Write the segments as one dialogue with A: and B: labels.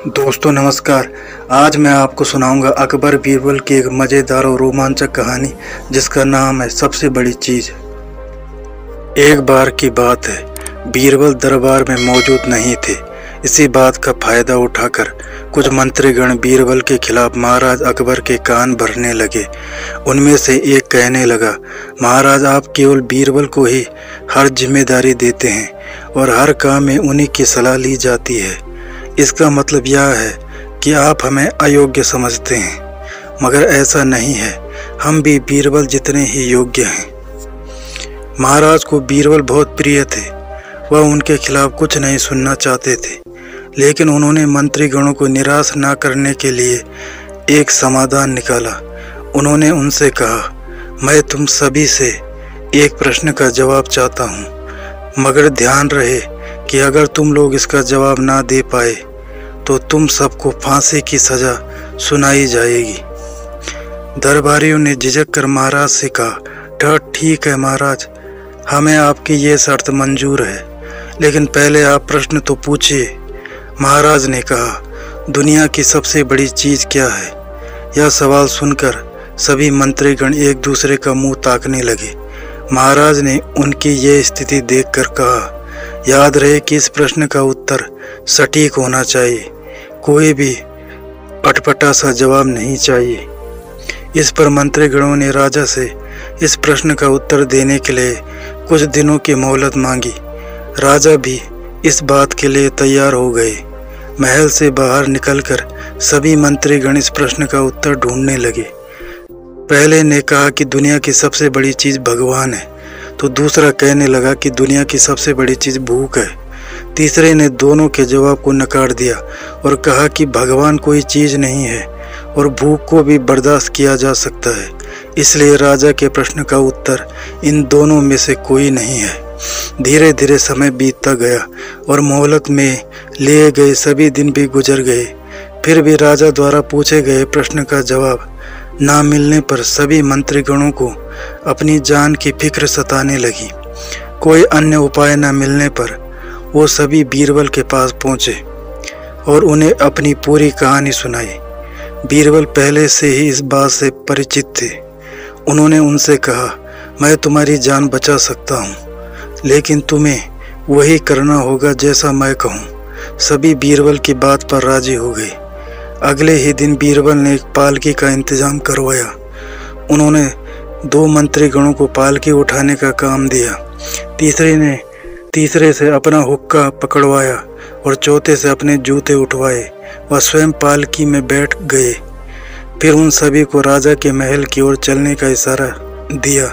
A: दोस्तों नमस्कार। आज मैं आपको सुनाऊंगा अकबर बीरबल की एक मज़ेदार और रोमांचक कहानी जिसका नाम है सबसे बड़ी चीज़। एक बार की बात है, बीरबल दरबार में मौजूद नहीं थे। इसी बात का फायदा उठाकर कुछ मंत्रीगण बीरबल के खिलाफ महाराज अकबर के कान भरने लगे। उनमें से एक कहने लगा, महाराज आप केवल बीरबल को ही हर जिम्मेदारी देते हैं और हर काम में उन्हीं की सलाह ली जाती है। इसका मतलब यह है कि आप हमें अयोग्य समझते हैं, मगर ऐसा नहीं है। हम भी बीरबल जितने ही योग्य हैं। महाराज को बीरबल बहुत प्रिय थे। वह उनके खिलाफ कुछ नहीं सुनना चाहते थे, लेकिन उन्होंने मंत्रीगणों को निराश न करने के लिए एक समाधान निकाला। उन्होंने उनसे कहा, मैं तुम सभी से एक प्रश्न का जवाब चाहता हूँ, मगर ध्यान रहे कि अगर तुम लोग इसका जवाब ना दे पाए तो तुम सबको फांसी की सज़ा सुनाई जाएगी। दरबारियों ने झिझक कर महाराज से कहा, ठीक है महाराज, हमें आपकी ये शर्त मंजूर है, लेकिन पहले आप प्रश्न तो पूछिए। महाराज ने कहा, दुनिया की सबसे बड़ी चीज़ क्या है? यह सवाल सुनकर सभी मंत्रीगण एक दूसरे का मुंह ताकने लगे। महाराज ने उनकी ये स्थिति देखकर कहा, याद रहे कि इस प्रश्न का उत्तर सटीक होना चाहिए। कोई भी अटपटा सा जवाब नहीं चाहिए। इस पर मंत्रीगणों ने राजा से इस प्रश्न का उत्तर देने के लिए कुछ दिनों की मोहलत मांगी। राजा भी इस बात के लिए तैयार हो गए। महल से बाहर निकलकर सभी मंत्रीगण इस प्रश्न का उत्तर ढूंढने लगे। पहले ने कहा कि दुनिया की सबसे बड़ी चीज़ भगवान है, तो दूसरा कहने लगा कि दुनिया की सबसे बड़ी चीज़ भूख है। तीसरे ने दोनों के जवाब को नकार दिया और कहा कि भगवान कोई चीज़ नहीं है और भूख को भी बर्दाश्त किया जा सकता है। इसलिए राजा के प्रश्न का उत्तर इन दोनों में से कोई नहीं है। धीरे धीरे समय बीतता गया और मोहलत में लिए गए सभी दिन भी गुजर गए। फिर भी राजा द्वारा पूछे गए प्रश्न का जवाब ना मिलने पर सभी मंत्रीगणों को अपनी जान की फिक्र सताने लगी। कोई अन्य उपाय न मिलने पर वो सभी बीरबल के पास पहुँचे और उन्हें अपनी पूरी कहानी सुनाई। बीरबल पहले से ही इस बात से परिचित थे। उन्होंने उनसे कहा, मैं तुम्हारी जान बचा सकता हूँ, लेकिन तुम्हें वही करना होगा जैसा मैं कहूँ। सभी बीरबल की बात पर राजी हो गए। अगले ही दिन बीरबल ने एक पालकी का इंतजाम करवाया। उन्होंने 2 मंत्रीगणों को पालकी उठाने का काम दिया। तीसरे से अपना हुक्का पकड़वाया और चौथे से अपने जूते उठवाए। वह स्वयं पालकी में बैठ गए। फिर उन सभी को राजा के महल की ओर चलने का इशारा दिया।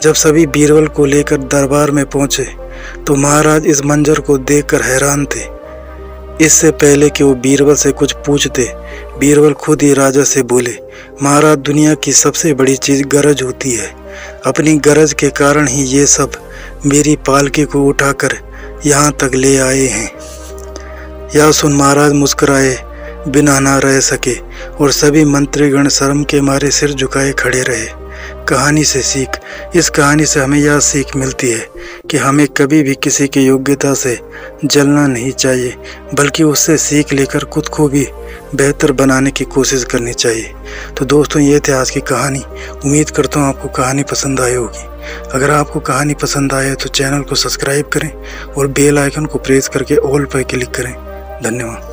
A: जब सभी बीरबल को लेकर दरबार में पहुंचे तो महाराज इस मंजर को देखकर हैरान थे। इससे पहले कि वो बीरबल से कुछ पूछते, बीरबल खुद ही राजा से बोले, महाराज दुनिया की सबसे बड़ी चीज़ गरज होती है। अपनी गरज के कारण ही ये सब मेरी पालकी को उठाकर यहाँ तक ले आए हैं। यह सुन महाराज मुस्कुराए बिना ना रह सके और सभी मंत्रीगण शर्म के मारे सिर झुकाए खड़े रहे। कहानी से सीख। इस कहानी से हमें यह सीख मिलती है कि हमें कभी भी किसी की योग्यता से जलना नहीं चाहिए, बल्कि उससे सीख लेकर खुद को भी बेहतर बनाने की कोशिश करनी चाहिए। तो दोस्तों, ये थी आज की कहानी। उम्मीद करता हूँ आपको कहानी पसंद आई होगी। अगर आपको कहानी पसंद आए तो चैनल को सब्सक्राइब करें और बेल आइकन को प्रेस करके ऑल पर क्लिक करें। धन्यवाद।